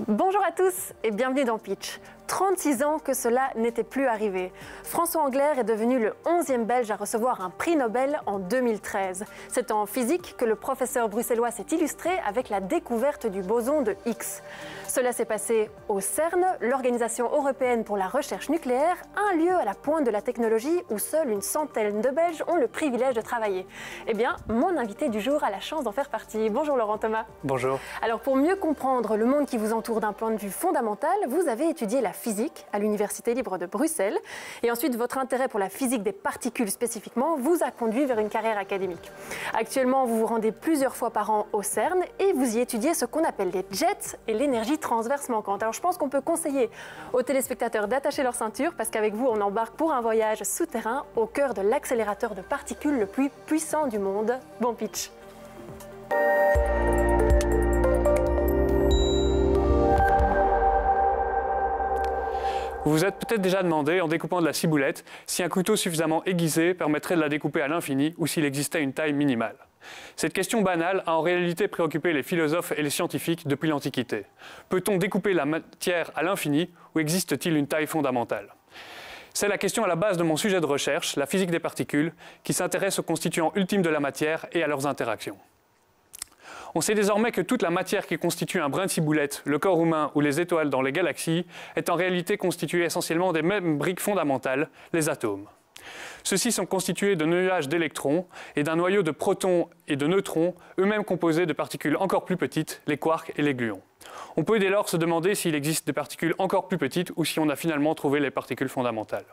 Bonjour à tous et bienvenue dans Pitch. 36 ans que cela n'était plus arrivé. François Englert est devenu le 11e Belge à recevoir un prix Nobel en 2013. C'est en physique que le professeur bruxellois s'est illustré avec la découverte du boson de Higgs. Cela s'est passé au CERN, l'Organisation européenne pour la recherche nucléaire, un lieu à la pointe de la technologie où seule une centaine de Belges ont le privilège de travailler. Eh bien, mon invité du jour a la chance d'en faire partie. Bonjour Laurent Thomas. Bonjour. Alors pour mieux comprendre le monde qui vous entoure d'un point de vue fondamental, vous avez étudié la physique à l'Université libre de Bruxelles. Et ensuite, votre intérêt pour la physique des particules spécifiquement vous a conduit vers une carrière académique. Actuellement, vous vous rendez plusieurs fois par an au CERN et vous y étudiez ce qu'on appelle les jets et l'énergie transverse manquante. Alors je pense qu'on peut conseiller aux téléspectateurs d'attacher leur ceinture parce qu'avec vous, on embarque pour un voyage souterrain au cœur de l'accélérateur de particules le plus puissant du monde. Bon pitch. Vous vous êtes peut-être déjà demandé, en découpant de la ciboulette, si un couteau suffisamment aiguisé permettrait de la découper à l'infini ou s'il existait une taille minimale. Cette question banale a en réalité préoccupé les philosophes et les scientifiques depuis l'Antiquité. Peut-on découper la matière à l'infini ou existe-t-il une taille fondamentale ? C'est la question à la base de mon sujet de recherche, la physique des particules, qui s'intéresse aux constituants ultimes de la matière et à leurs interactions. On sait désormais que toute la matière qui constitue un brin de ciboulette, le corps humain ou les étoiles dans les galaxies, est en réalité constituée essentiellement des mêmes briques fondamentales, les atomes. Ceux-ci sont constitués de nuages d'électrons et d'un noyau de protons et de neutrons, eux-mêmes composés de particules encore plus petites, les quarks et les gluons. On peut dès lors se demander s'il existe des particules encore plus petites ou si on a finalement trouvé les particules fondamentales.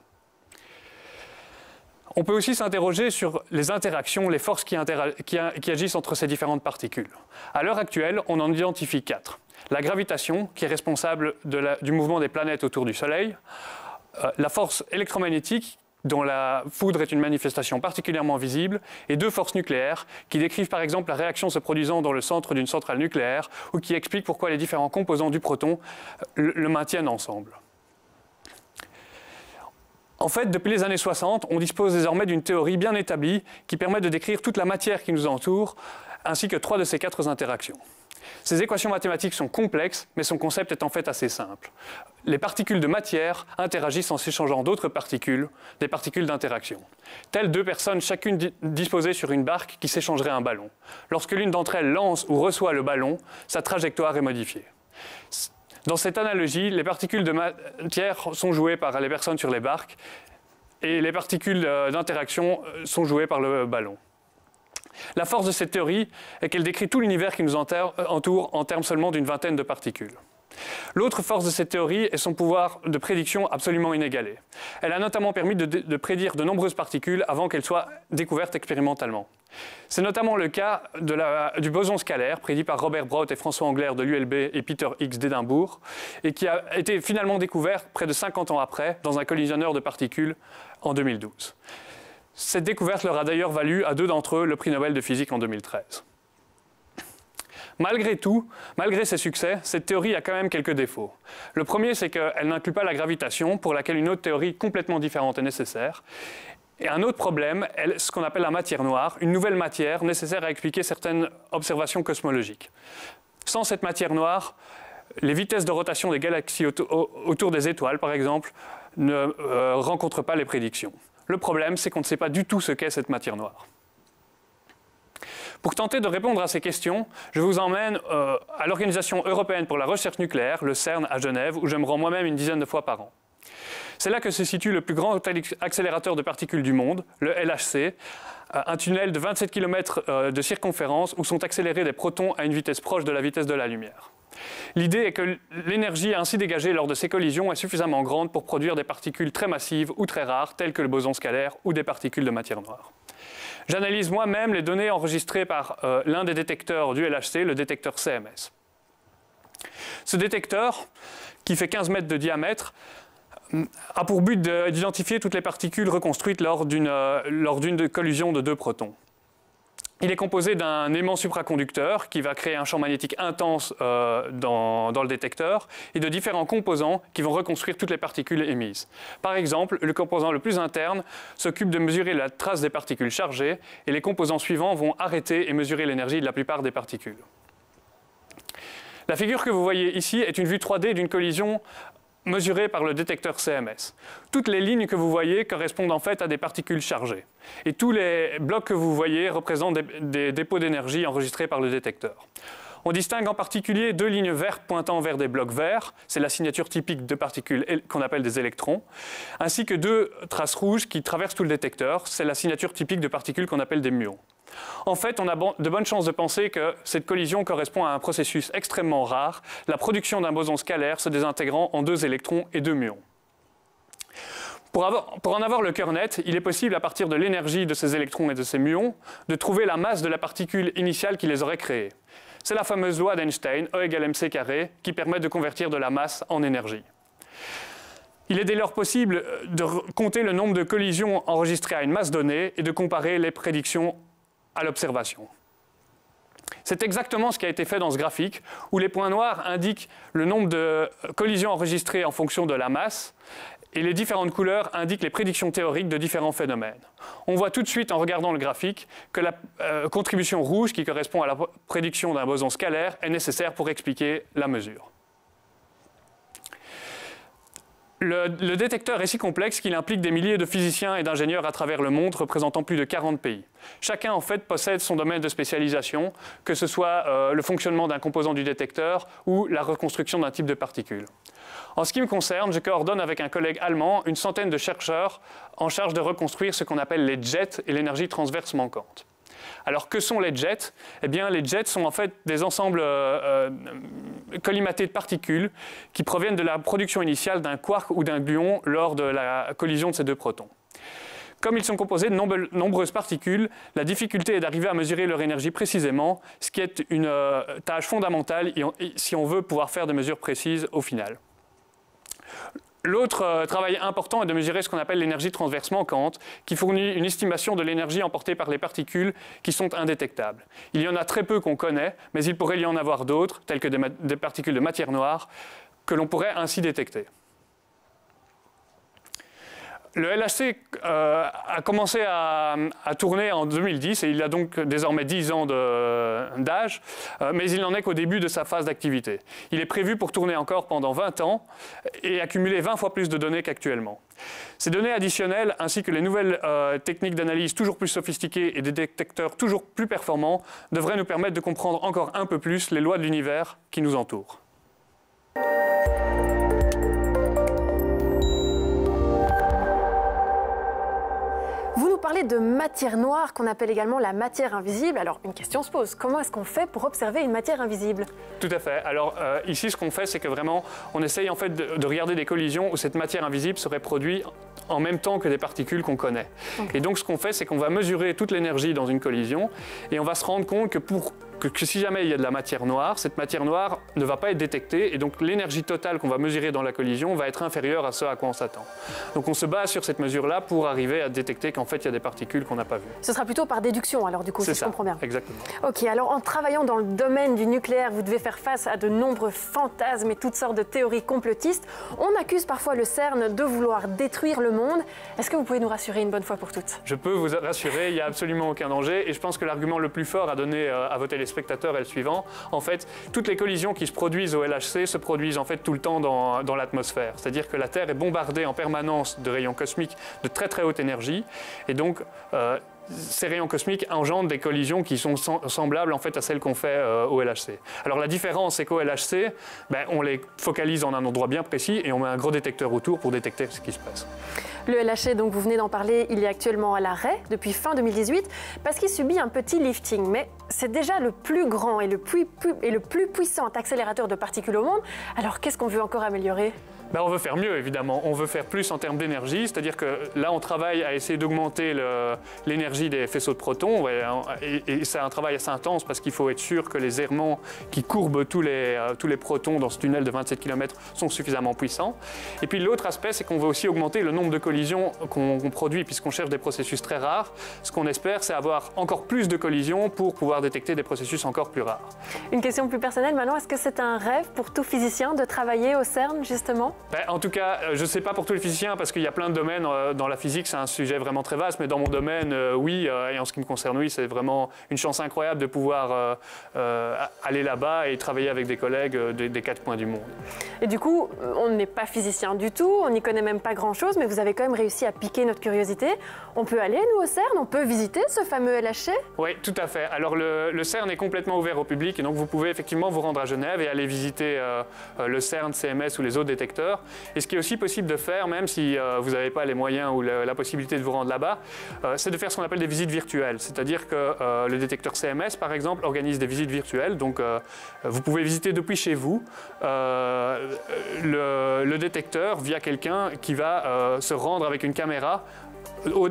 On peut aussi s'interroger sur les interactions, les forces qui agissent entre ces différentes particules. À l'heure actuelle, on en identifie 4. La gravitation, qui est responsable du mouvement des planètes autour du Soleil. La force électromagnétique, dont la foudre est une manifestation particulièrement visible. Et 2 forces nucléaires, qui décrivent par exemple la réaction se produisant dans le centre d'une centrale nucléaire ou qui expliquent pourquoi les différents composants du proton le maintiennent ensemble. En fait, depuis les années 60, on dispose désormais d'une théorie bien établie qui permet de décrire toute la matière qui nous entoure, ainsi que 3 de ces 4 interactions. Ces équations mathématiques sont complexes, mais son concept est en fait assez simple. Les particules de matière interagissent en s'échangeant d'autres particules, des particules d'interaction. Telles 2 personnes, chacune disposées sur une barque qui s'échangerait un ballon. Lorsque l'une d'entre elles lance ou reçoit le ballon, sa trajectoire est modifiée. Dans cette analogie, les particules de matière sont jouées par les personnes sur les barques et les particules d'interaction sont jouées par le ballon. La force de cette théorie est qu'elle décrit tout l'univers qui nous entoure en termes seulement d'une vingtaine de particules. L'autre force de cette théorie est son pouvoir de prédiction absolument inégalé. Elle a notamment permis de prédire de nombreuses particules avant qu'elles soient découvertes expérimentalement. C'est notamment le cas du boson scalaire, prédit par Robert Brout et François Englert de l'ULB et Peter Higgs d'Édimbourg, et qui a été finalement découvert près de 50 ans après dans un collisionneur de particules en 2012. Cette découverte leur a d'ailleurs valu à 2 d'entre eux le prix Nobel de physique en 2013. Malgré tout, malgré ses succès, cette théorie a quand même quelques défauts. Le premier, c'est qu'elle n'inclut pas la gravitation, pour laquelle une autre théorie complètement différente est nécessaire. Et un autre problème est ce qu'on appelle la matière noire, une nouvelle matière nécessaire à expliquer certaines observations cosmologiques. Sans cette matière noire, les vitesses de rotation des galaxies autour des étoiles, par exemple, ne rencontrent pas les prédictions. Le problème, c'est qu'on ne sait pas du tout ce qu'est cette matière noire. Pour tenter de répondre à ces questions, je vous emmène à l'Organisation européenne pour la recherche nucléaire, le CERN à Genève, où je me rends moi-même une dizaine de fois par an. C'est là que se situe le plus grand accélérateur de particules du monde, le LHC, un tunnel de 27 km de circonférence où sont accélérés des protons à une vitesse proche de la vitesse de la lumière. L'idée est que l'énergie ainsi dégagée lors de ces collisions est suffisamment grande pour produire des particules très massives ou très rares, telles que le boson scalaire ou des particules de matière noire. J'analyse moi-même les données enregistrées par l'un des détecteurs du LHC, le détecteur CMS. Ce détecteur, qui fait 15 mètres de diamètre, a pour but d'identifier toutes les particules reconstruites lors d'une collision de 2 protons. Il est composé d'un aimant supraconducteur qui va créer un champ magnétique intense dans le détecteur et de différents composants qui vont reconstruire toutes les particules émises. Par exemple, le composant le plus interne s'occupe de mesurer la trace des particules chargées et les composants suivants vont arrêter et mesurer l'énergie de la plupart des particules. La figure que vous voyez ici est une vue 3D d'une collision mesurée par le détecteur CMS. Toutes les lignes que vous voyez correspondent en fait à des particules chargées. Et tous les blocs que vous voyez représentent des dépôts d'énergie enregistrés par le détecteur. On distingue en particulier deux lignes vertes pointant vers des blocs verts, c'est la signature typique de particules qu'on appelle des électrons, ainsi que deux traces rouges qui traversent tout le détecteur, c'est la signature typique de particules qu'on appelle des muons. En fait, on a de bonnes chances de penser que cette collision correspond à un processus extrêmement rare, la production d'un boson scalaire se désintégrant en deux électrons et deux muons. Pour en avoir le cœur net, il est possible, à partir de l'énergie de ces électrons et de ces muons, de trouver la masse de la particule initiale qui les aurait créés. C'est la fameuse loi d'Einstein, E égale mc carré, qui permet de convertir de la masse en énergie. Il est dès lors possible de compter le nombre de collisions enregistrées à une masse donnée et de comparer les prédictions à l'observation. C'est exactement ce qui a été fait dans ce graphique, où les points noirs indiquent le nombre de collisions enregistrées en fonction de la masse, et les différentes couleurs indiquent les prédictions théoriques de différents phénomènes. On voit tout de suite, en regardant le graphique, que la contribution rouge, qui correspond à la prédiction d'un boson scalaire, est nécessaire pour expliquer la mesure. Le détecteur est si complexe qu'il implique des milliers de physiciens et d'ingénieurs à travers le monde, représentant plus de 40 pays. Chacun, en fait, possède son domaine de spécialisation, que ce soit le fonctionnement d'un composant du détecteur ou la reconstruction d'un type de particule. En ce qui me concerne, je coordonne avec un collègue allemand une centaine de chercheurs en charge de reconstruire ce qu'on appelle les jets et l'énergie transverse manquante. Alors, que sont les jets? Eh bien, les jets sont en fait des ensembles collimatés de particules qui proviennent de la production initiale d'un quark ou d'un gluon lors de la collision de ces deux protons. Comme ils sont composés de nombreuses particules, la difficulté est d'arriver à mesurer leur énergie précisément, ce qui est une tâche fondamentale si on veut pouvoir faire des mesures précises au final. L'autre travail important est de mesurer ce qu'on appelle l'énergie transverse manquante, qui fournit une estimation de l'énergie emportée par les particules qui sont indétectables. Il y en a très peu qu'on connaît, mais il pourrait y en avoir d'autres, telles que des particules de matière noire, que l'on pourrait ainsi détecter. Le LHC a commencé à tourner en 2010 et il a donc désormais 10 ans d'âge, mais il n'en est qu'au début de sa phase d'activité. Il est prévu pour tourner encore pendant 20 ans et accumuler 20 fois plus de données qu'actuellement. Ces données additionnelles ainsi que les nouvelles techniques d'analyse toujours plus sophistiquées et des détecteurs toujours plus performants devraient nous permettre de comprendre encore un peu plus les lois de l'univers qui nous entourent. Vous nous parlez de matière noire qu'on appelle également la matière invisible. Alors une question se pose, comment est-ce qu'on fait pour observer une matière invisible? Tout à fait. Alors ici ce qu'on fait c'est que vraiment on essaye en fait de regarder des collisions où cette matière invisible serait produite en même temps que des particules qu'on connaît. Okay. Et donc ce qu'on fait c'est qu'on va mesurer toute l'énergie dans une collision et on va se rendre compte que si jamais il y a de la matière noire, cette matière noire ne va pas être détectée et donc l'énergie totale qu'on va mesurer dans la collision va être inférieure à ce à quoi on s'attend. Donc on se base sur cette mesure-là pour arriver à détecter qu'en fait il y a des particules qu'on n'a pas vues. Ce sera plutôt par déduction alors du coup, si je comprends bien. Exactement. Ok, alors en travaillant dans le domaine du nucléaire, vous devez faire face à de nombreux fantasmes et toutes sortes de théories complotistes. On accuse parfois le CERN de vouloir détruire le monde. Est-ce que vous pouvez nous rassurer une bonne fois pour toutes? Je peux vous rassurer, il n'y a absolument aucun danger et je pense que l'argument le plus fort à donner à vos téléspectateurs est le suivant. En fait, toutes les collisions qui se produisent au LHC se produisent en fait tout le temps dans l'atmosphère. C'est-à-dire que la Terre est bombardée en permanence de rayons cosmiques de très très haute énergie et donc ces rayons cosmiques engendrent des collisions qui sont semblables en fait à celles qu'on fait au LHC. Alors la différence c'est qu'au LHC, on les focalise en un endroit bien précis et on met un gros détecteur autour pour détecter ce qui se passe. Le LHC, donc vous venez d'en parler, il est actuellement à l'arrêt depuis fin 2018 parce qu'il subit un petit lifting. Mais c'est déjà le plus grand et le plus puissant accélérateur de particules au monde. Alors qu'est-ce qu'on veut encore améliorer ? On veut faire mieux, évidemment. On veut faire plus en termes d'énergie, c'est-à-dire que là, on travaille à essayer d'augmenter l'énergie des faisceaux de protons. Et c'est un travail assez intense parce qu'il faut être sûr que les errements qui courbent tous les protons dans ce tunnel de 27 km sont suffisamment puissants. Et puis l'autre aspect, c'est qu'on veut aussi augmenter le nombre de collisions qu'on produit, puisqu'on cherche des processus très rares. Ce qu'on espère, c'est avoir encore plus de collisions pour pouvoir détecter des processus encore plus rares. Une question plus personnelle maintenant, est-ce que c'est un rêve pour tout physicien de travailler au CERN, justement ? En tout cas, je ne sais pas pour tous les physiciens parce qu'il y a plein de domaines dans la physique, c'est un sujet vraiment très vaste, mais dans mon domaine, oui, et en ce qui me concerne, oui, c'est vraiment une chance incroyable de pouvoir aller là-bas et travailler avec des collègues des 4 coins du monde. Et du coup, on n'est pas physicien du tout, on n'y connaît même pas grand-chose, mais vous avez quand même réussi à piquer notre curiosité. On peut aller, nous, au CERN, on peut visiter ce fameux LHC? Oui, tout à fait. Alors, le CERN est complètement ouvert au public, et donc vous pouvez effectivement vous rendre à Genève et aller visiter le CERN, CMS ou les autres détecteurs. Et ce qui est aussi possible de faire, même si vous n'avez pas les moyens ou la possibilité de vous rendre là-bas, c'est de faire ce qu'on appelle des visites virtuelles. C'est-à-dire que le détecteur CMS, par exemple, organise des visites virtuelles. Donc, vous pouvez visiter depuis chez vous le détecteur via quelqu'un qui va se rendre avec une caméra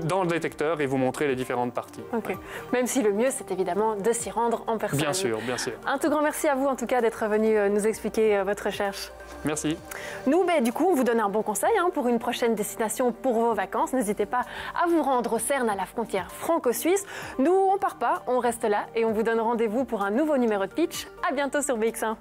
dans le détecteur et vous montrer les différentes parties. Okay. Même si le mieux, c'est évidemment de s'y rendre en personne. Bien sûr, bien sûr. Un tout grand merci à vous, en tout cas, d'être venu nous expliquer votre recherche. Merci. Nous, du coup, on vous donne un bon conseil pour une prochaine destination pour vos vacances. N'hésitez pas à vous rendre au CERN, à la frontière franco-suisse. Nous, on part pas, on reste là et on vous donne rendez-vous pour un nouveau numéro de Pitch. À bientôt sur BX1.